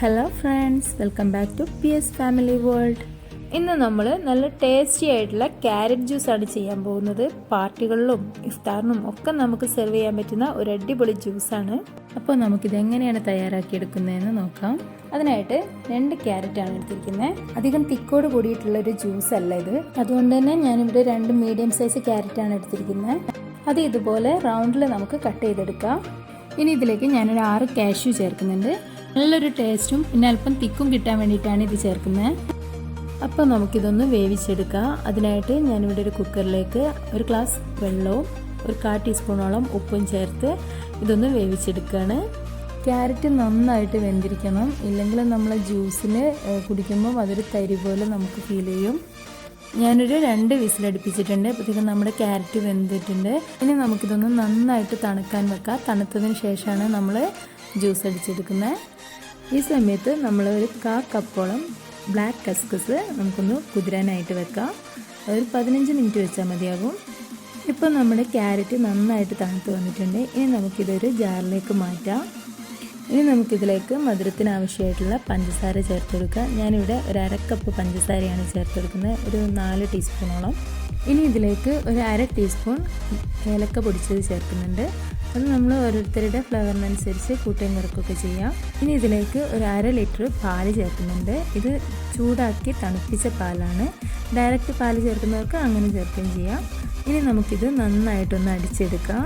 Hello friends, welcome back to PS family world. ഇന്ന് നമ്മൾ നല്ല ടേസ്റ്റി ആയിട്ടുള്ള ക്യാരറ്റ് ജ്യൂസാണ് ചെയ്യാൻ പോകുന്നത്. പാർട്ടികളിലും ഇഫ്താറിനും ഒക്കെ നമുക്ക് സെർവ് ചെയ്യാൻ പറ്റുന്ന ഒരു അടിപൊളി ജ്യൂസാണ്. അപ്പോൾ നമുക്കിത് എങ്ങനെയാണ് തയ്യാറാക്കിയെടുക്കുന്നതെന്ന് നോക്കാം. അതിനായിട്ട് 2 ക്യാരറ്റാണ് എടുത്തിരിക്കുന്നത്. അധികം തിക്കോട് കൂടിയിട്ടുള്ളൊരു ജ്യൂസ് അല്ല ഇത്. അതുകൊണ്ട് തന്നെ ഞാനിവിടെ 2 മീഡിയം സൈസ് ക്യാരറ്റാണ് എടുത്തിരിക്കുന്നത്. അത് ഇതുപോലെ റൗണ്ടിൽ നമുക്ക് കട്ട് ചെയ്തെടുക്കാം. ഇനി ഇതിലേക്ക് ഞാനൊരു 6 കാഷ്യൂ ചേർക്കുന്നുണ്ട്. നല്ലൊരു ടേസ്റ്റും പിന്നെ അല്പം തിക്കും കിട്ടാൻ വേണ്ടിയിട്ടാണ് ഇത് ചേർക്കുന്നത്. അപ്പോൾ നമുക്കിതൊന്ന് വേവിച്ചെടുക്കാം. അതിനായിട്ട് ഞാനിവിടെ ഒരു കുക്കറിലേക്ക് 1 ഗ്ലാസ് വെള്ളവും 1/4 ടീസ്പൂണോളം ഉപ്പും ചേർത്ത് ഇതൊന്ന് വേവിച്ചെടുക്കുകയാണ്. ക്യാരറ്റ് നന്നായിട്ട് വെന്തിരിക്കണം, ഇല്ലെങ്കിൽ നമ്മൾ ജ്യൂസിന് കുടിക്കുമ്പോൾ അതൊരു തരി പോലെ നമുക്ക് ഫീൽ ചെയ്യും. ഞാനൊരു 2 വിസിലടുപ്പിച്ചിട്ടുണ്ട്. അപ്പോഴത്തേക്കും നമ്മുടെ ക്യാരറ്റ് വെന്തിട്ടുണ്ട്. ഇനി നമുക്കിതൊന്ന് നന്നായിട്ട് തണുക്കാൻ വെക്കാം. തണുത്തതിന് ശേഷമാണ് നമ്മൾ ജ്യൂസ് അടിച്ചെടുക്കുന്നത്. ഈ സമയത്ത് നമ്മൾ ഒരു 1/4 കപ്പോളം ബ്ലാക്ക് കസ്കസ് നമുക്കൊന്ന് കുതിരാനായിട്ട് വെക്കാം. ഒരു 15 മിനിറ്റ് വെച്ചാൽ മതിയാകും. ഇപ്പോൾ നമ്മുടെ ക്യാരറ്റ് നന്നായിട്ട് തണുത്ത് വന്നിട്ടുണ്ട്. ഇനി നമുക്കിതൊരു ജാറിലേക്ക് മാറ്റാം. ഇനി നമുക്കിതിലേക്ക് മധുരത്തിന് ആവശ്യമായിട്ടുള്ള പഞ്ചസാര ചേർത്ത് കൊടുക്കുക. ഞാനിവിടെ ഒരു 1/2 കപ്പ് പഞ്ചസാരയാണ് ചേർത്ത് കൊടുക്കുന്നത്, ഒരു 4 ടീസ്പൂണോളം. ഇനി ഇതിലേക്ക് ഒരു 1/2 ടീസ്പൂൺ ഏലക്ക പൊടിച്ചത് ചേർക്കുന്നുണ്ട്. അത് നമ്മൾ ഓരോരുത്തരുടെ ഫ്ലേവറിനനുസരിച്ച് കൂട്ടുകയും കുറയ്ക്കുകയൊക്കെ ചെയ്യാം. ഇനി ഇതിലേക്ക് ഒരു 1/2 ലിറ്റർ പാല് ചേർക്കുന്നുണ്ട്. ഇത് ചൂടാക്കി തണുപ്പിച്ച പാലാണ്. ഡയറക്റ്റ് പാല് ചേർക്കുന്നവർക്ക് അങ്ങനെ ചേർക്കുകയും ചെയ്യാം. ഇനി നമുക്കിത് നന്നായിട്ടൊന്ന് അടിച്ചെടുക്കാം.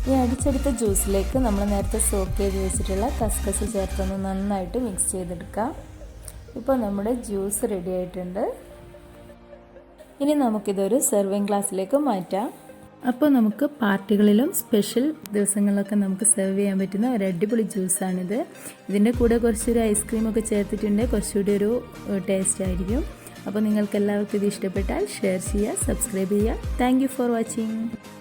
ഈ അടിച്ചെടുത്ത ജ്യൂസിലേക്ക് നമ്മൾ നേരത്തെ സോക്ക് ചെയ്ത് വെച്ചിട്ടുള്ള കസ്കസ് ചേർത്തൊന്ന് നന്നായിട്ട് മിക്സ് ചെയ്തെടുക്കാം. ഇപ്പോൾ നമ്മുടെ ജ്യൂസ് റെഡി ആയിട്ടുണ്ട്. ഇനി നമുക്കിതൊരു സെർവിങ് ഗ്ലാസ്സിലേക്ക് മാറ്റാം. അപ്പോൾ നമുക്ക് പാർട്ടികളിലും സ്പെഷ്യൽ ദിവസങ്ങളിലൊക്കെ നമുക്ക് സെർവ് ചെയ്യാൻ പറ്റുന്ന ഒരു അടിപൊളി ജ്യൂസാണിത്. ഇതിൻ്റെ കൂടെ കുറച്ചൊരു ഐസ്ക്രീമൊക്കെ ചേർത്തിട്ടുണ്ട്, കുറച്ചുകൂടി ഒരു ടേസ്റ്റ് ആയിരിക്കും. അപ്പോൾ നിങ്ങൾക്ക് എല്ലാവർക്കും ഇത് ഇഷ്ടപ്പെട്ടാൽ ഷെയർ ചെയ്യുക, സബ്സ്ക്രൈബ് ചെയ്യുക. Thank you for watching.